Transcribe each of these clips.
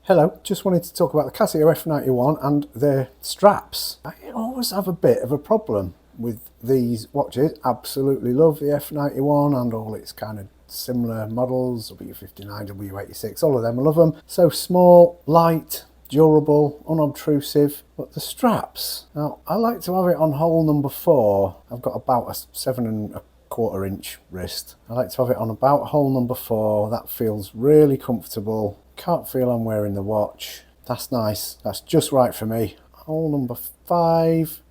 Hello, just wanted to talk about the Casio F91 and their straps. I always have a bit of a problem with these watches. Absolutely love the F91 and all its kind of similar models, W59, W86, all of them, I love them. So small, light, durable, unobtrusive, but the straps. Now, I like to have it on hole number 4. I've got about a 7¼ inch wrist. I like to have it on about hole number 4. That feels really comfortable. Can't feel I'm wearing the watch. That's nice. That's just right for me. Hole number 5.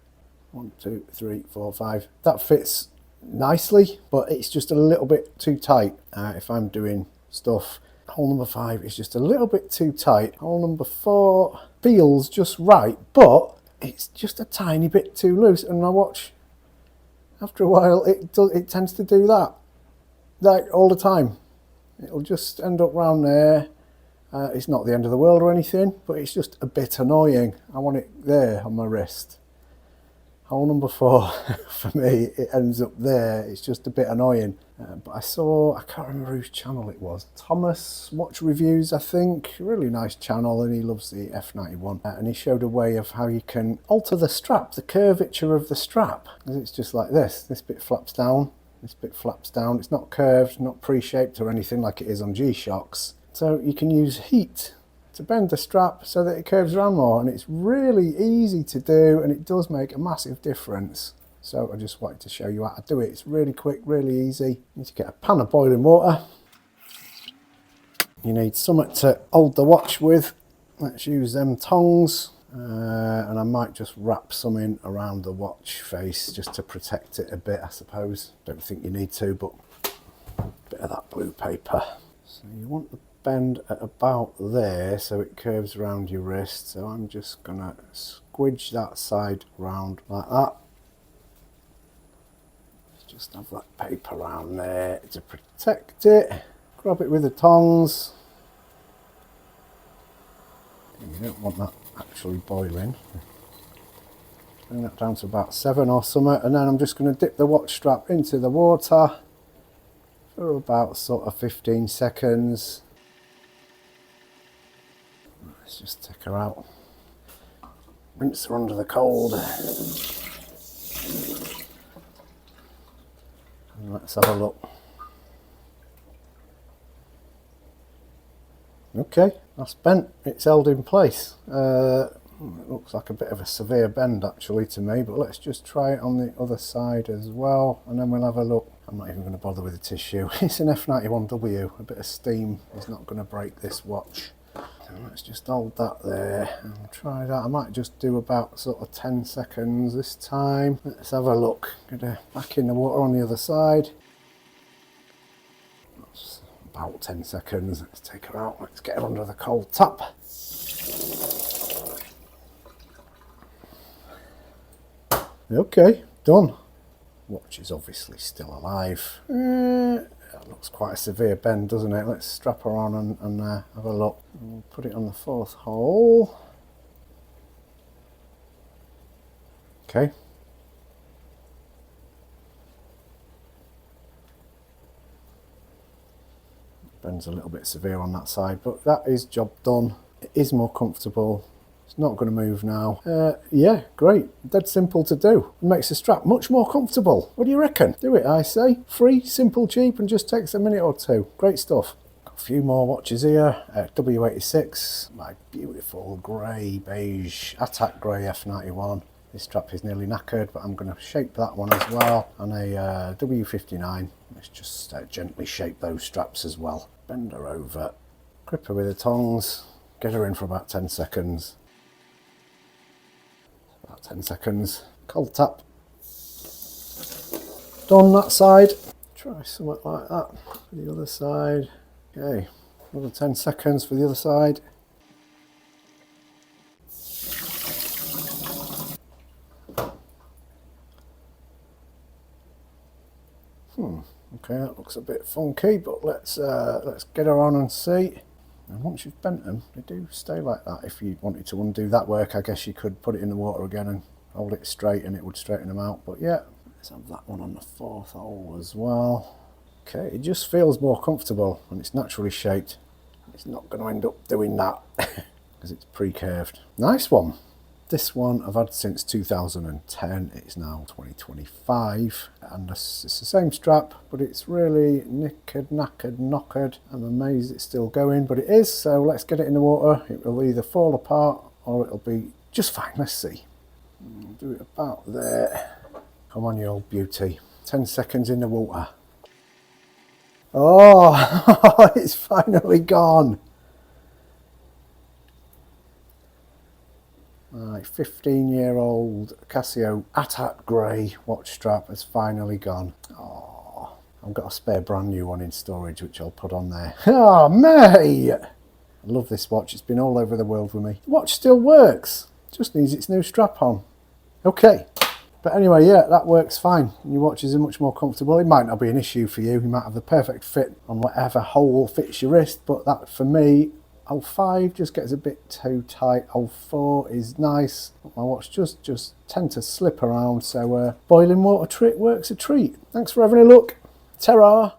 1, 2, 3, 4, 5. That fits nicely, but it's just a little bit too tight if I'm doing stuff. Hole number 5 is just a little bit too tight. Hole number 4 feels just right, but it's just a tiny bit too loose, and my watch, after a while, it tends to do that, like all the time. It'll just end up round there. It's not the end of the world or anything, but it's just a bit annoying. I want it there on my wrist. Hole number 4, for me, it ends up there. It's just a bit annoying. But I can't remember whose channel it was. Thomas Watch Reviews, I think. Really nice channel, and he loves the F91. And he showed a way of how you can alter the strap, the curvature of the strap. It's just like this. This bit flaps down, this bit flaps down. It's not curved, not pre-shaped or anything like it is on G-Shocks. So you can use heat to bend the strap so that it curves around more, and it's really easy to do, and it does make a massive difference. So I just wanted to show you how to do it. It's really quick, really easy. You need to get a pan of boiling water. You need something to hold the watch with. Let's use them tongs, and I might just wrap something around the watch face just to protect it a bit, I suppose. Don't think you need to, but a bit of that blue paper. So you want the bend at about there so it curves around your wrist. So I'm just gonna squidge that side round like that. Just have that paper around there to protect it. Grab it with the tongs. You don't want that actually boiling. Bring that down to about 7 or something, and then I'm just going to dip the watch strap into the water for about sort of 15 seconds. Let's just take her out. Rinse her under the cold. And let's have a look. Okay, that's bent. It's held in place. It looks like a bit of a severe bend actually to me, but let's just try it on the other side as well, and then we'll have a look. I'm not even going to bother with the tissue. It's an F91W. A bit of steam is not going to break this watch. So let's just hold that there and try that. I might just do about sort of 10 seconds this time. Let's have a look. Get her back in the water on the other side. That's about 10 seconds. Let's take her out. Let's get her under the cold tap. Okay, done. Watch is obviously still alive. That looks quite a severe bend, doesn't it? Let's strap her on and have a look. We'll put it on the 4th hole. Okay. Bend's a little bit severe on that side, but that is job done. It is more comfortable. It's not going to move now. Yeah, great. Dead simple to do. It makes the strap much more comfortable. What do you reckon? Do it, I say. Free, simple, cheap, and just takes a minute or 2. Great stuff. Got a few more watches here. W86, my beautiful grey, beige, Attack grey F91. This strap is nearly knackered, but I'm going to shape that one as well. And a W59. Let's just gently shape those straps as well. Bend her over. Grip her with the tongs. Get her in for about 10 seconds. About 10 seconds. Cold tap. Done that side. Try something like that for the other side. Okay, another 10 seconds for the other side. Okay, that looks a bit funky, but let's get her on and see. And once you've bent them, they do stay like that. If you wanted to undo that work, I guess you could put it in the water again and hold it straight and it would straighten them out. But yeah, let's have that one on the 4th hole as well. Okay, it just feels more comfortable and it's naturally shaped. It's not going to end up doing that because it's pre-curved. Nice one. This one I've had since 2010. It's now 2025, and it's the same strap, but it's really knackered. I'm amazed it's still going, but it is. So let's get it in the water. It will either fall apart or it'll be just fine. Let's see. Do it about there. Come on, you old beauty. 10 seconds in the water. Oh, it's finally gone. Right, 15-year-old Casio Atat Grey watch strap has finally gone. Oh, I've got a spare brand new one in storage, which I'll put on there. Oh, mate! I love this watch. It's been all over the world with me. The watch still works. Just needs its new strap on. Okay. But anyway, yeah, that works fine. Your watches are much more comfortable. It might not be an issue for you. You might have the perfect fit on whatever hole fits your wrist, but that, for me, 05 just gets a bit too tight. 04 is nice. My watch just tend to slip around, so boiling water trick works a treat. Thanks for having a look. Ta-ra!